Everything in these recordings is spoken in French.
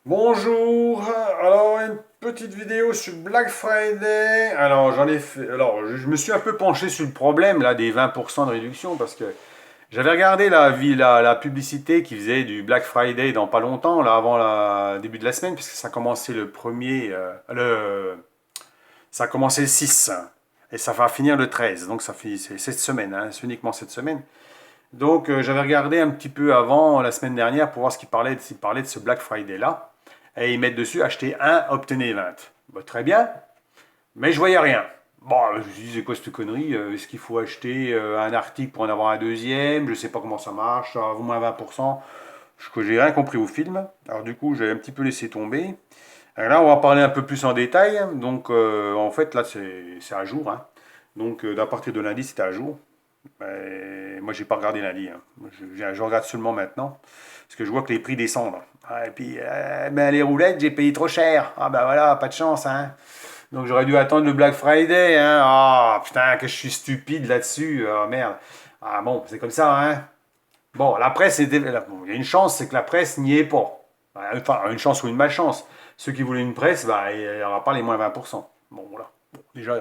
Bonjour, alors une petite vidéo sur Black Friday. Alors j'en ai fait, alors je me suis un peu penché sur le problème là des 20% de réduction parce que j'avais regardé la publicité qui faisait du Black Friday dans pas longtemps, là avant le début de la semaine, puisque ça a commencé le premier, ça a commencé le 6 et ça va finir le 13, donc ça finit c'est cette semaine, hein, c'est uniquement cette semaine. Donc j'avais regardé un petit peu avant la semaine dernière pour voir s'ils parlaient de ce Black Friday là. Et ils mettent dessus acheter un, obtenez 20. Bah, très bien, mais je voyais rien. Bon, je me suis dit, c'est quoi cette connerie? Est-ce qu'il faut acheter un article pour en avoir un deuxième? Je sais pas comment ça marche, ça va au moins 20%. Que j'ai rien compris au film. Alors du coup, j'ai un petit peu laissé tomber. Alors là, on va parler un peu plus en détail. Donc, en fait, là, c'est à jour, hein. Donc, à partir de lundi, c'était à jour. Moi, j'ai pas regardé lundi, hein. Je regarde seulement maintenant. Parce que je vois que les prix descendent. Ah, et puis, ben, les roulettes, j'ai payé trop cher. Ah ben voilà, pas de chance, hein. Donc j'aurais dû attendre le Black Friday, hein. Ah putain, que je suis stupide là-dessus. Ah merde. Ah bon, c'est comme ça, hein. Bon, la presse, bon, il y a une chance, c'est que la presse n'y est pas. Enfin, une chance ou une malchance. Ceux qui voulaient une presse, bah, il n'y aura pas les moins 20%. Bon, voilà. Bon, déjà,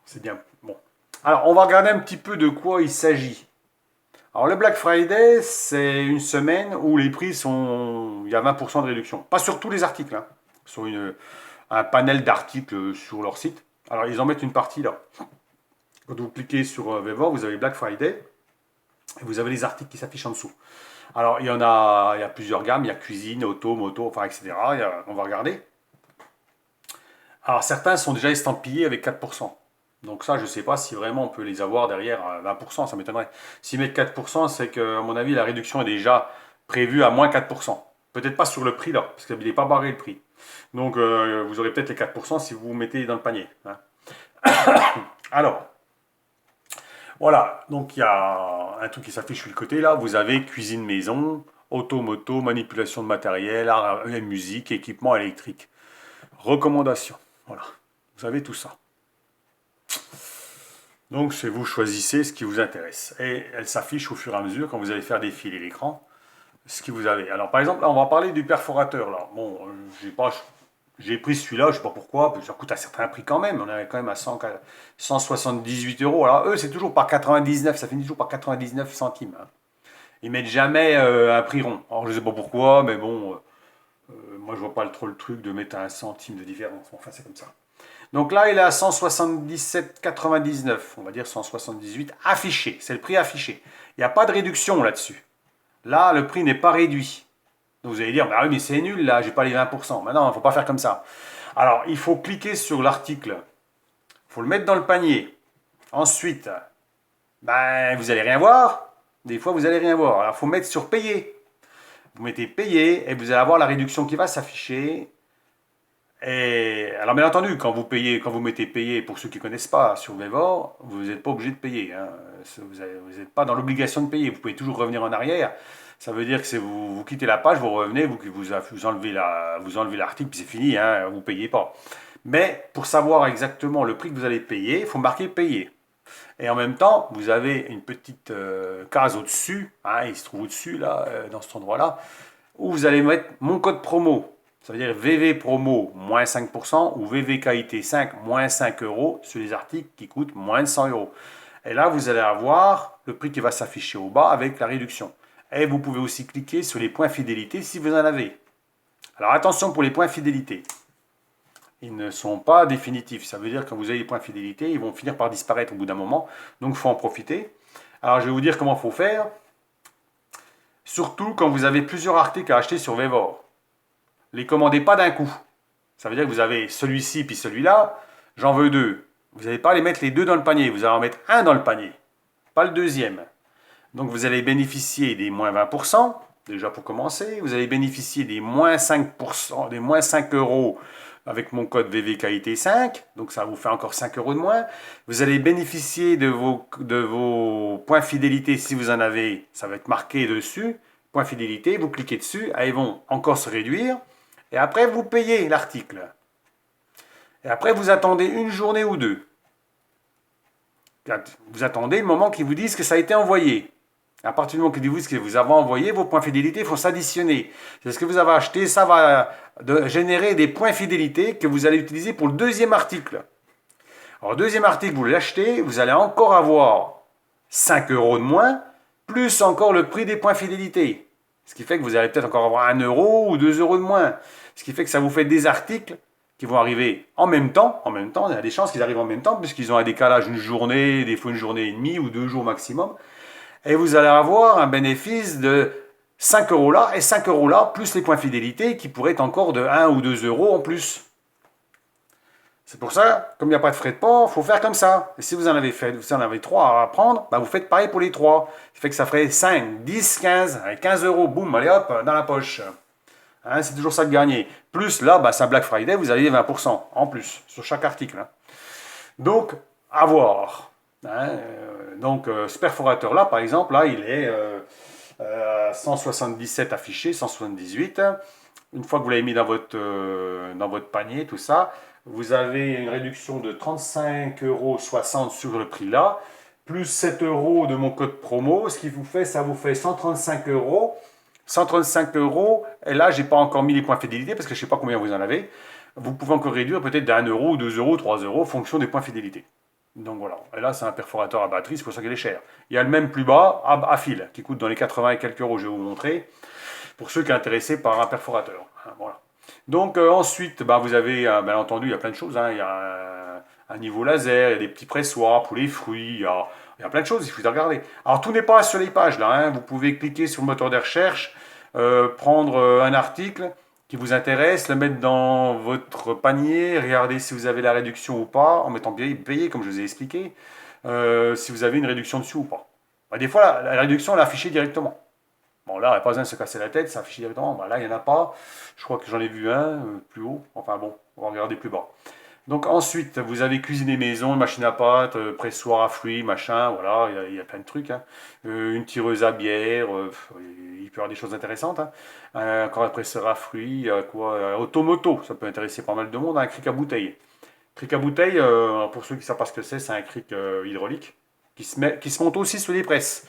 c'est bien. Bon. Alors, on va regarder un petit peu de quoi il s'agit. Alors, le Black Friday, c'est une semaine où les prix sont. Il y a 20% de réduction. Pas sur tous les articles, hein. Sur un panel d'articles sur leur site. Alors, ils en mettent une partie là. Quand vous cliquez sur Vevor, vous avez Black Friday et vous avez les articles qui s'affichent en dessous. Alors, il y a plusieurs gammes. Il y a cuisine, auto, moto, enfin, etc. On va regarder. Alors, certains sont déjà estampillés avec 4%. Donc ça, je ne sais pas si vraiment on peut les avoir derrière à 20%, ça m'étonnerait. S'ils mettent 4%, c'est que, à mon avis, la réduction est déjà prévue à moins 4%. Peut-être pas sur le prix là, parce qu'il n'est pas barré le prix. Donc vous aurez peut-être les 4% si vous vous mettez dans le panier, hein. Alors, voilà, donc il y a un truc qui s'affiche sur le côté là, vous avez cuisine maison, auto, moto, manipulation de matériel, musique, équipement électrique. Recommandations, voilà, vous avez tout ça. Donc c'est vous choisissez ce qui vous intéresse. Et elle s'affiche au fur et à mesure quand vous allez faire défiler l'écran, ce que vous avez. Alors par exemple, là on va parler du perforateur là. Bon, j'ai pris celui-là, je ne sais pas pourquoi, ça coûte un certain prix quand même. On est quand même à 178 euros. Alors eux, c'est toujours par 99, ça finit toujours par 99 centimes, hein. Ils mettent jamais un prix rond. Alors je ne sais pas pourquoi, mais bon, moi je vois pas trop le truc de mettre un centime de différence. Enfin, c'est comme ça. Donc là, il est à 177,99, on va dire 178 affiché. C'est le prix affiché. Il n'y a pas de réduction là-dessus. Là, le prix n'est pas réduit. Donc vous allez dire, bah oui, mais c'est nul, là, j'ai pas les 20%. Mais non, il ne faut pas faire comme ça. Alors, il faut cliquer sur l'article. Il faut le mettre dans le panier. Ensuite, ben, vous allez rien voir. Des fois, vous allez rien voir. Alors, il faut mettre sur payer. Vous mettez payer et vous allez avoir la réduction qui va s'afficher. Et alors bien entendu, quand vous payez, quand vous mettez payer, pour ceux qui ne connaissent pas sur Vevor, vous n'êtes pas obligé de payer, hein. Vous n'êtes pas dans l'obligation de payer. Vous pouvez toujours revenir en arrière. Ça veut dire que vous quittez la page, vous revenez, vous enlevez vous enlevez l'article, puis c'est fini, hein, vous ne payez pas. Mais pour savoir exactement le prix que vous allez payer, il faut marquer payer. Et en même temps, vous avez une petite case au-dessus, hein, il se trouve au-dessus, là, dans cet endroit-là, où vous allez mettre mon code promo. Ça veut dire VV promo moins 5% ou VVKIT 5 moins 5 euros sur les articles qui coûtent moins de 100 euros. Et là, vous allez avoir le prix qui va s'afficher au bas avec la réduction. Et vous pouvez aussi cliquer sur les points fidélité si vous en avez. Alors attention pour les points fidélité. Ils ne sont pas définitifs. Ça veut dire que quand vous avez les points fidélité, ils vont finir par disparaître au bout d'un moment. Donc il faut en profiter. Alors je vais vous dire comment il faut faire. Surtout quand vous avez plusieurs articles à acheter sur Vevor. Les commandez pas d'un coup. Ça veut dire que vous avez celui-ci puis celui-là. J'en veux deux. Vous n'allez pas les mettre les deux dans le panier. Vous allez en mettre un dans le panier, pas le deuxième. Donc vous allez bénéficier des moins 20%, déjà pour commencer. Vous allez bénéficier des moins 5%, des moins 5 euros avec mon code VVKIT5. Donc ça vous fait encore 5 euros de moins. Vous allez bénéficier de vos points fidélité si vous en avez. Ça va être marqué dessus. Points fidélité, vous cliquez dessus. Elles vont encore se réduire. Et après, vous payez l'article. Et après, vous attendez une journée ou deux. Vous attendez le moment qu'ils vous disent que ça a été envoyé. À partir du moment que vous avez envoyé, vos points fidélité vont s'additionner. C'est ce que vous avez acheté, ça va générer des points fidélité que vous allez utiliser pour le deuxième article. Alors, deuxième article, vous l'achetez, vous allez encore avoir 5 euros de moins, plus encore le prix des points fidélité. Ce qui fait que vous allez peut-être encore avoir 1 euro ou 2 euros de moins. Ce qui fait que ça vous fait des articles qui vont arriver en même temps. En même temps, il y a des chances qu'ils arrivent en même temps, puisqu'ils ont un décalage une journée, des fois une journée et demie ou 2 jours maximum. Et vous allez avoir un bénéfice de 5 euros là et 5 euros là, plus les points fidélité qui pourraient être encore de 1 ou 2 euros en plus. C'est pour ça, comme il n'y a pas de frais de port, il faut faire comme ça. Et si vous en avez fait, vous en avez 3 à prendre, bah vous faites pareil pour les 3. Ça fait que ça ferait 5, 10, 15, avec 15 euros, boum, allez hop, dans la poche. Hein, c'est toujours ça de gagner. Plus là, bah, c'est un Black Friday, vous avez 20% en plus sur chaque article. Hein. Donc, à voir. Hein, ce perforateur là, par exemple, là, il est 177 affiché, 178. Une fois que vous l'avez mis dans votre panier, tout ça, vous avez une réduction de 35,60 euros sur le prix là, plus 7 euros de mon code promo, ce qui vous fait, ça vous fait 135 euros. 135 euros, et là, j'ai pas encore mis les points fidélité parce que je sais pas combien vous en avez. Vous pouvez encore réduire peut-être d'1 euro, 2 euros, 3 euros en fonction des points fidélité. Donc voilà, et là c'est un perforateur à batterie, c'est pour ça qu'il est cher. Il y a le même plus bas à fil qui coûte dans les 80 et quelques euros, je vais vous montrer, pour ceux qui sont intéressés par un perforateur. Voilà. Donc ensuite, bah, vous avez, bien entendu, il y a plein de choses. Hein. Il y a un niveau laser, il y a des petits pressoirs pour les fruits, il y a plein de choses, il faut regarder. Alors tout n'est pas sur les pages là, hein. Vous pouvez cliquer sur le moteur de recherche, prendre un article qui vous intéresse, le mettre dans votre panier, regarder si vous avez la réduction ou pas, en mettant payé comme je vous ai expliqué, si vous avez une réduction dessus ou pas. Bah, des fois, la réduction elle est affichée directement. Bon, là, il n'y a pas besoin de se casser la tête, c'est affiché directement. Bah, là, il n'y en a pas. Je crois que j'en ai vu un plus haut. Enfin bon, on va regarder plus bas. Donc ensuite, vous avez cuisiné maison, machine à pâte, pressoir à fruits, machin, voilà, il y a plein de trucs. Hein. Une tireuse à bière, il peut y avoir des choses intéressantes. Hein. Encore un presseur à fruits, quoi, automoto, ça peut intéresser pas mal de monde, un cric à bouteille. Cric à bouteille, pour ceux qui ne savent pas ce que c'est un cric hydraulique qui se monte aussi sur les presses.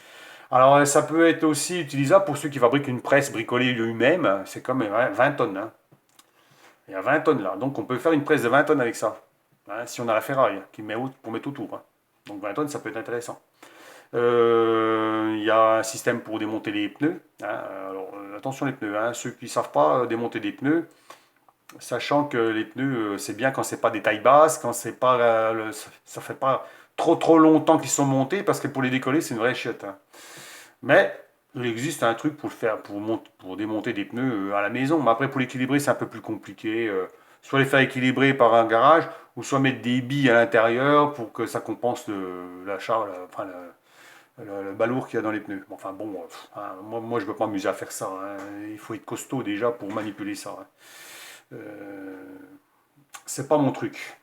Alors ça peut être aussi utilisable pour ceux qui fabriquent une presse bricolée eux-mêmes, c'est comme 20 tonnes. Hein. Il y a 20 tonnes là. Donc on peut faire une presse de 20 tonnes avec ça. Hein, si on a la ferraille pour mettre autour. Hein. Donc 20 tonnes, ça peut être intéressant. Il y a un système pour démonter les pneus. Hein. Alors attention les pneus. Hein. Ceux qui ne savent pas démonter des pneus, sachant que les pneus, c'est bien quand c'est pas des tailles basses, quand c'est pas, ça fait pas trop longtemps qu'ils sont montés, parce que pour les décoller, c'est une vraie chiotte. Hein. Mais il existe un truc pour le faire, pour démonter des pneus à la maison. Mais après, pour l'équilibrer, c'est un peu plus compliqué. Soit les faire équilibrer par un garage, ou soit mettre des billes à l'intérieur pour que ça compense le balourd qu'il y a dans les pneus. Enfin bon, moi je ne peux pas m'amuser à faire ça. Hein. Il faut être costaud déjà pour manipuler ça. Hein. C'est pas mon truc.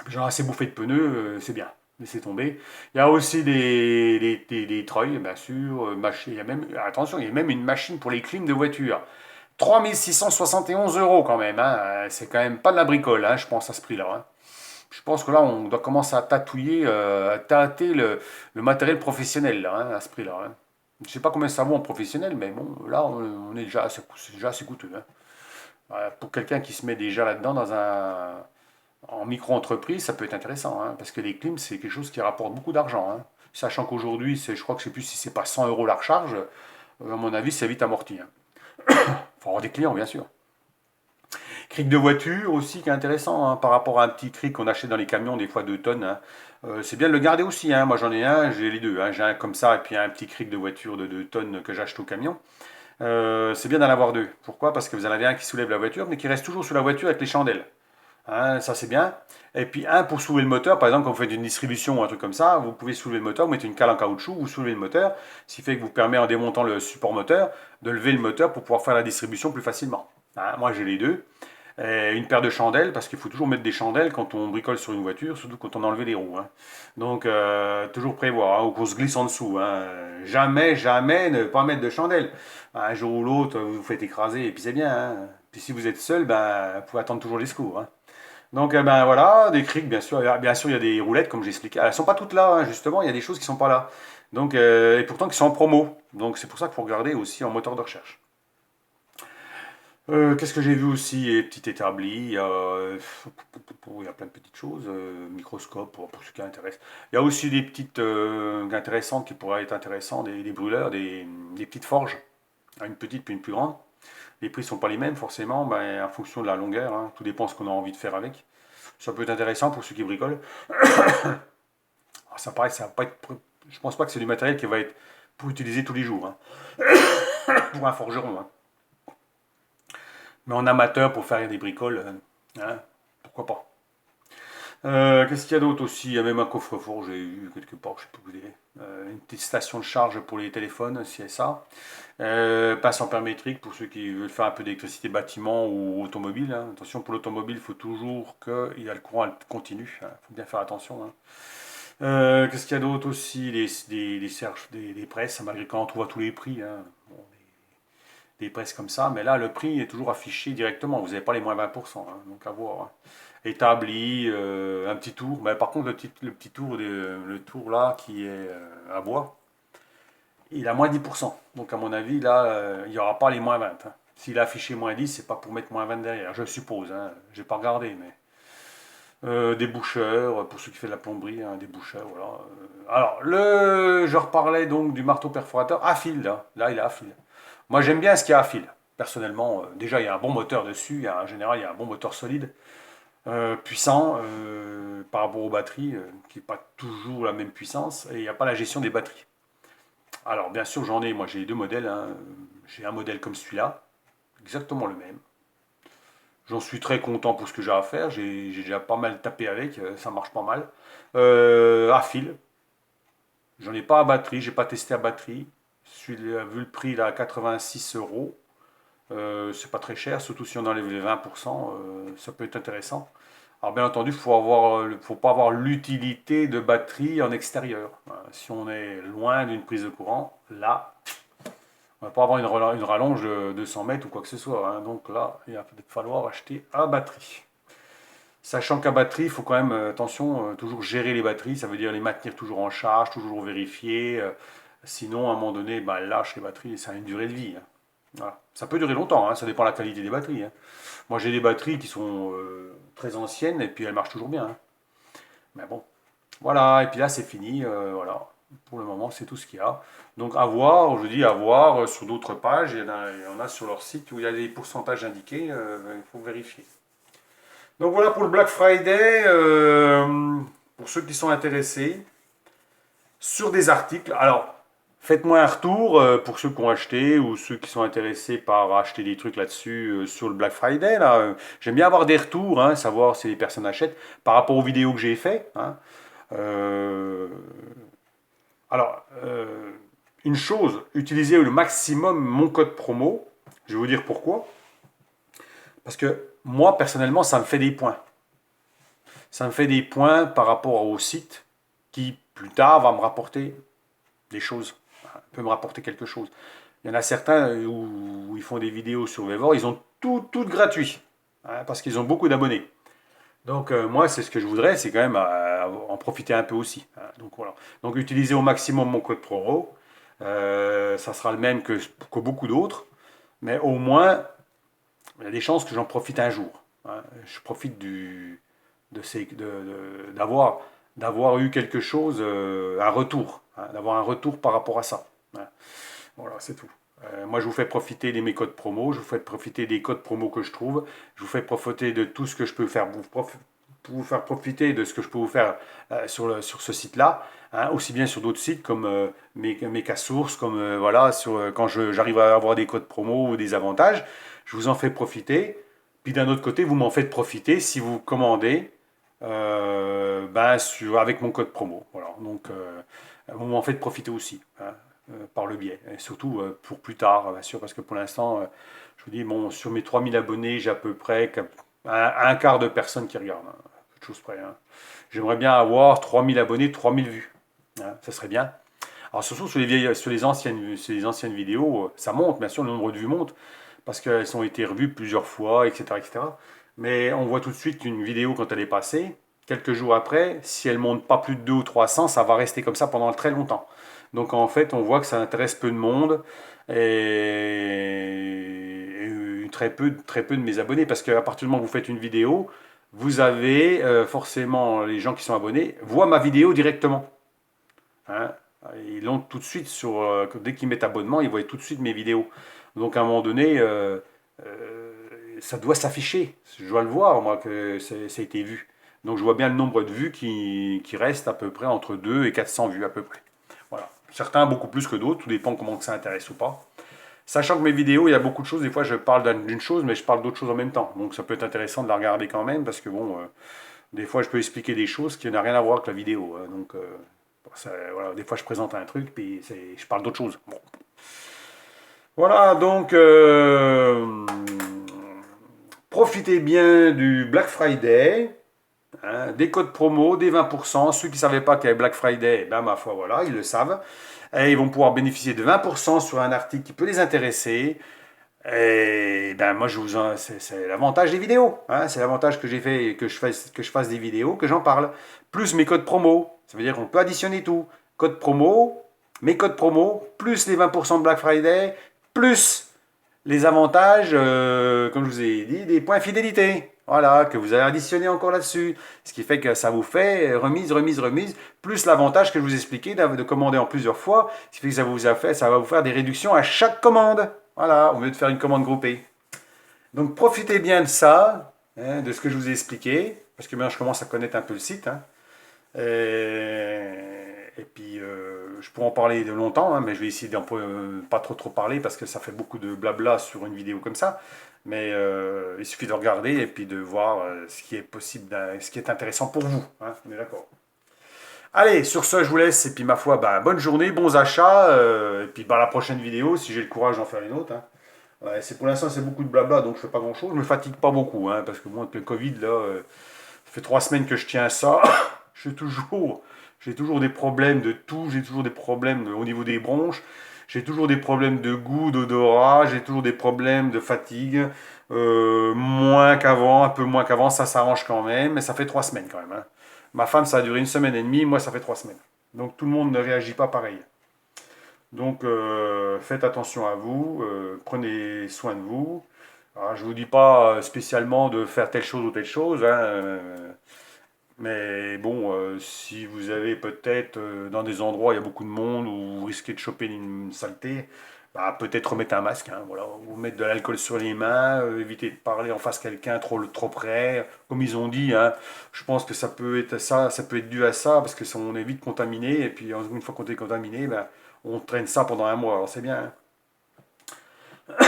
Genre assez bouffé de pneus, c'est bien. Laissez tomber. Il y a aussi des treuils, bien sûr. Il y a même, attention, il y a même une machine pour les clims de voiture. 3671 euros quand même. Hein. C'est quand même pas de la bricole, hein, je pense, à ce prix-là. Hein. Je pense que là, on doit commencer à tatouiller, à tâter le matériel professionnel là, hein, à ce prix-là. Hein. Je sais pas combien ça vaut en professionnel, mais bon, là, on est déjà c'est déjà assez coûteux. Hein. Pour quelqu'un qui se met déjà là-dedans en micro-entreprise, ça peut être intéressant, hein, parce que les clims, c'est quelque chose qui rapporte beaucoup d'argent. Hein. Sachant qu'aujourd'hui, je crois que je sais plus si c'est pas 100 euros la recharge, à mon avis, c'est vite amorti. Il faut avoir des clients, bien sûr. Cric de voiture aussi, qui est intéressant, hein, par rapport à un petit cric qu'on achète dans les camions, des fois 2 tonnes. Hein. C'est bien de le garder aussi. Hein. Moi, j'en ai un, j'ai les deux. Hein. J'ai un comme ça, et puis un petit cric de voiture de 2 tonnes que j'achète au camion. C'est bien d'en avoir deux. Pourquoi? Parce que vous en avez un qui soulève la voiture, mais qui reste toujours sous la voiture avec les chandelles. Hein, ça c'est bien. Et puis un pour soulever le moteur, par exemple quand vous faites une distribution ou un truc comme ça, vous pouvez soulever le moteur, vous mettez une cale en caoutchouc, vous soulevez le moteur, ce qui fait que vous permet en démontant le support moteur de lever le moteur pour pouvoir faire la distribution plus facilement. Hein, moi j'ai les deux. Et une paire de chandelles, parce qu'il faut toujours mettre des chandelles quand on bricole sur une voiture, surtout quand on a enlevé les roues. Hein. Donc toujours prévoir, hein, ou qu'on se glisse en dessous. Hein. Jamais, jamais ne pas mettre de chandelles. Un jour ou l'autre, vous vous faites écraser et puis c'est bien. Hein. Puis si vous êtes seul, vous pouvez attendre toujours les secours. Hein. Donc voilà, des crics, bien sûr il y a des roulettes comme j'ai expliqué. Elles ne sont pas toutes là, hein, justement, il y a des choses qui ne sont pas là. Donc, et pourtant qu'ils sont en promo. Donc c'est pour ça qu'il faut regarder aussi en moteur de recherche. Qu'est-ce que j'ai vu aussi? Les petits établis, il y a plein de petites choses, microscope pour ceux qui intéressent. Il y a aussi des petites intéressantes qui pourraient être intéressantes, des brûleurs, des petites forges, une petite puis une plus grande. Les prix ne sont pas les mêmes forcément, ben, en fonction de la longueur, hein. Tout dépend de ce qu'on a envie de faire avec. Ça peut être intéressant pour ceux qui bricolent. Alors, ça va pas être, je pense pas que c'est du matériel qui va être pour utiliser tous les jours, hein, pour un forgeron, hein. Mais en amateur pour faire des bricoles, hein, pourquoi pas. Qu'est-ce qu'il y a d'autre aussi? Il y a même un coffre-fort, j'ai eu quelque part, je sais pas où il est. Une petite station de charge pour les téléphones, CSA. Passe ampère-métrique pour ceux qui veulent faire un peu d'électricité bâtiment ou automobile, hein. Attention, pour l'automobile, il faut toujours qu'il y a le courant continu. Il faut bien faire attention, hein. Qu'est-ce qu'il y a d'autre aussi? Des presses, malgré quand on trouve à tous les prix, hein. Bon, des presses comme ça, mais là, le prix est toujours affiché directement. Vous n'avez pas les moins 20%, hein, donc à voir, hein. Établi, un petit tour. Mais par contre, le petit tour, le tour là, qui est à bois, il a moins 10%. Donc à mon avis, là, il n'y aura pas les moins 20, hein. S'il a affiché moins 10, c'est pas pour mettre moins 20 derrière, je suppose, hein. J'ai pas regardé, mais... des boucheurs, pour ceux qui font de la plomberie, hein, des boucheurs, voilà. Alors, je reparlais donc du marteau perforateur à fil, là il est à fil. Moi j'aime bien ce qu'il y a à fil, personnellement. Déjà il y a un bon moteur dessus, en général il y a un bon moteur solide, puissant, par rapport aux batteries, qui n'est pas toujours la même puissance, et il n'y a pas la gestion des batteries. Alors bien sûr moi j'ai deux modèles, hein. J'ai un modèle comme celui-là, exactement le même. J'en suis très content pour ce que j'ai à faire. J'ai déjà pas mal tapé avec, ça marche pas mal. À fil, j'en ai pas à batterie, j'ai pas testé à batterie. Vu le prix là, à 86 euros, c'est pas très cher, surtout si on enlève les 20%, ça peut être intéressant. Alors bien entendu, faut pas avoir l'utilité de batterie en extérieur. Si on est loin d'une prise de courant, là, on va pas avoir une rallonge de 100 mètres ou quoi que ce soit, hein. Donc là, il va peut-être falloir acheter à batterie. Sachant qu'à batterie, il faut quand même, attention, toujours gérer les batteries. Ça veut dire les maintenir toujours en charge, toujours vérifier. Sinon, à un moment donné, bah, elles lâchent les batteries et ça a une durée de vie, hein. Voilà. Ça peut durer longtemps, hein, ça dépend de la qualité des batteries, hein. Moi, j'ai des batteries qui sont très anciennes et puis elles marchent toujours bien, hein. Mais bon, voilà. Et puis là, c'est fini. Voilà. Pour le moment, c'est tout ce qu'il y a. Donc à voir, je dis à voir sur d'autres pages, il y en a sur leur site où il y a des pourcentages indiqués, il faut vérifier. Donc voilà pour le Black Friday, pour ceux qui sont intéressés, sur des articles. Alors, faites-moi un retour pour ceux qui ont acheté ou ceux qui sont intéressés par acheter des trucs là-dessus sur le Black Friday. Là. J'aime bien avoir des retours, hein, savoir si les personnes achètent par rapport aux vidéos que j'ai faites, hein. Euh, alors, une chose, utilisez le maximum mon code promo. Je vais vous dire pourquoi. Parce que moi, personnellement, ça me fait des points. Ça me fait des points par rapport au site qui, plus tard, va me rapporter des choses. Peut me rapporter quelque chose. Il y en a certains où ils font des vidéos sur Vevor, ils ont tout gratuit, hein, parce qu'ils ont beaucoup d'abonnés. Donc moi, c'est ce que je voudrais, c'est quand même en profiter un peu aussi, hein. Donc voilà. Donc utilisez au maximum mon code promo. Ça sera le même que beaucoup d'autres, mais au moins, il y a des chances que j'en profite un jour, hein. Je profite d'avoir eu quelque chose, un retour, hein, d'avoir un retour par rapport à ça, hein. Voilà, c'est tout. Moi, je vous fais profiter de mes codes promo, je vous fais profiter des codes promo que je trouve, je vous fais profiter de tout ce que je peux faire pour vous faire profiter de ce que je peux vous faire sur ce site-là, hein, aussi bien sur d'autres sites comme Source, comme voilà, quand j'arrive à avoir des codes promo ou des avantages, je vous en fais profiter. Puis d'un autre côté, vous m'en faites profiter si vous commandez avec mon code promo. Voilà, donc vous m'en faites profiter aussi, hein, par le biais. Et surtout pour plus tard, bien sûr, parce que pour l'instant, je vous dis, bon, sur mes 3000 abonnés, j'ai à peu près un quart de personnes qui regardent, hein, peu de choses près, hein. J'aimerais bien avoir 3000 abonnés, 3000 vues, hein, ça serait bien. Alors surtout sur les anciennes vidéos, ça monte, bien sûr, le nombre de vues monte, parce qu'elles ont été revues plusieurs fois, etc., etc. Mais on voit tout de suite qu'une vidéo, quand elle est passée, quelques jours après, si elle monte pas plus de 200 ou 300, ça va rester comme ça pendant très longtemps. Donc en fait, on voit que ça intéresse peu de monde très peu de mes abonnés. Parce qu'à partir du moment où vous faites une vidéo, vous avez forcément les gens qui sont abonnés voient ma vidéo directement. Hein. Ils l'ont tout de suite dès qu'ils mettent abonnement, ils voient tout de suite mes vidéos. Donc à un moment donné, ça doit s'afficher. Je dois le voir, moi, que ça a été vu. Donc je vois bien le nombre de vues qui reste à peu près entre 2 et 400 vues à peu près. Voilà. Certains beaucoup plus que d'autres, tout dépend comment que ça intéresse ou pas. Sachant que mes vidéos, il y a beaucoup de choses, des fois je parle d'une chose, mais je parle d'autres choses en même temps. Donc ça peut être intéressant de la regarder quand même, parce que bon, des fois je peux expliquer des choses qui n'ont rien à voir avec la vidéo. Donc voilà, des fois je présente un truc, puis je parle d'autre chose. Bon. Voilà, donc profitez bien du Black Friday. Hein, des codes promo, des 20%. Ceux qui ne savaient pas qu'il y avait Black Friday, ben ma foi, voilà, ils le savent. Et ils vont pouvoir bénéficier de 20% sur un article qui peut les intéresser. Et ben moi, c'est l'avantage des vidéos. Hein, c'est l'avantage que j'ai fait, que je fasse des vidéos, que j'en parle. Plus mes codes promo. Ça veut dire qu'on peut additionner tout. Code promo, mes codes promo, plus les 20% de Black Friday, plus les avantages, comme je vous ai dit, des points fidélité. Voilà, que vous avez additionné encore là-dessus. Ce qui fait que ça vous fait remise, plus l'avantage que je vous ai expliqué de commander en plusieurs fois. Ce qui fait que ça va vous faire des réductions à chaque commande. Voilà, au lieu de faire une commande groupée. Donc profitez bien de ça, hein, de ce que je vous ai expliqué, parce que maintenant je commence à connaître un peu le site. Hein. Et puis, je pourrais en parler de longtemps, hein, mais je vais essayer d'en pas trop parler parce que ça fait beaucoup de blabla sur une vidéo comme ça. Mais il suffit de regarder et puis de voir ce qui est possible, ce qui est intéressant pour vous. Hein, on est d'accord. Allez, sur ce, je vous laisse. Et puis, ma foi, bah, bonne journée, bons achats. Et puis, bah, la prochaine vidéo, si j'ai le courage d'en faire une autre. Hein. Ouais, pour l'instant, c'est beaucoup de blabla, donc je fais pas grand-chose. Je me fatigue pas beaucoup, hein, parce que moi, avec le Covid, là, ça fait 3 semaines que je tiens à ça. J'ai toujours des problèmes de tout, j'ai toujours des problèmes au niveau des bronches, j'ai toujours des problèmes de goût, d'odorat, j'ai toujours des problèmes de fatigue, moins qu'avant, un peu moins qu'avant, ça s'arrange quand même, mais ça fait 3 semaines quand même. Hein. Ma femme, ça a duré 1 semaine et demie, moi, ça fait 3 semaines. Donc tout le monde ne réagit pas pareil. Donc faites attention à vous, prenez soin de vous. Alors, je ne vous dis pas spécialement de faire telle chose ou telle chose, hein, mais bon, si vous avez peut-être dans des endroits où il y a beaucoup de monde où vous risquez de choper une saleté, bah, peut-être remettre un masque, hein, voilà, ou mettre de l'alcool sur les mains, éviter de parler en face de quelqu'un trop près, comme ils ont dit, hein, je pense que ça peut être dû à ça, parce que on est vite contaminé, et puis une fois qu'on est contaminé, ben, on traîne ça pendant un mois, alors c'est bien. Hein.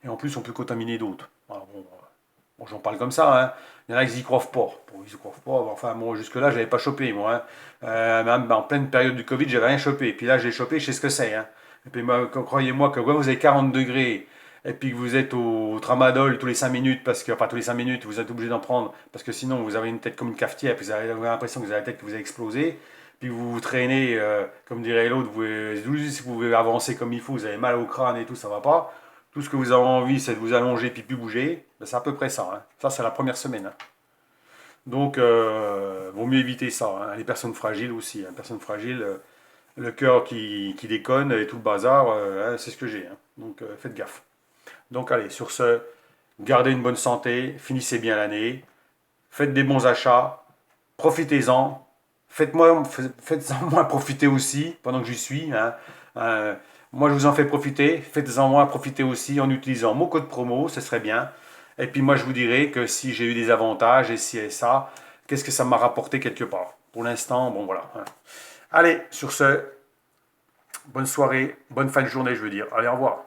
Et en plus, on peut contaminer d'autres. Alors, bon, j'en parle comme ça, hein. Il y en a qui y croient pas. Bon, ils y croient pas. Enfin, moi, jusque-là, je n'avais pas chopé, moi. Hein. Même en pleine période du Covid, j'avais rien chopé. Et puis là, j'ai chopé, je sais ce que c'est. Hein. Et puis, croyez-moi que quand vous avez 40 degrés et puis que vous êtes au tramadol tous les 5 minutes, enfin tous les 5 minutes, vous êtes obligé d'en prendre, parce que sinon, vous avez une tête comme une cafetière, puis vous avez l'impression que vous avez la tête que vous avez explosé. Puis vous vous traînez, comme dirait l'autre, si vous pouvez avancer comme il faut, vous avez mal au crâne et tout, ça va pas. Tout ce que vous avez envie, c'est de vous allonger puis plus bouger. Ben, c'est à peu près ça. Hein. Ça, c'est la première semaine. Hein. Donc, vaut mieux éviter ça. Hein. Les personnes fragiles aussi. Hein. Personnes fragiles, le cœur qui déconne et tout le bazar, hein, c'est ce que j'ai. Hein. Donc, faites gaffe. Donc, allez, sur ce, gardez une bonne santé, finissez bien l'année, faites des bons achats, profitez-en. Faites-en moi profiter aussi pendant que j'y suis. Hein. Moi, je vous en fais profiter. Faites-en moi profiter aussi en utilisant mon code promo, ce serait bien. Et puis moi, je vous dirai que si j'ai eu des avantages et si et ça, qu'est-ce que ça m'a rapporté quelque part. Pour l'instant, bon voilà. Hein. Allez, sur ce, bonne soirée, bonne fin de journée, je veux dire. Allez, au revoir.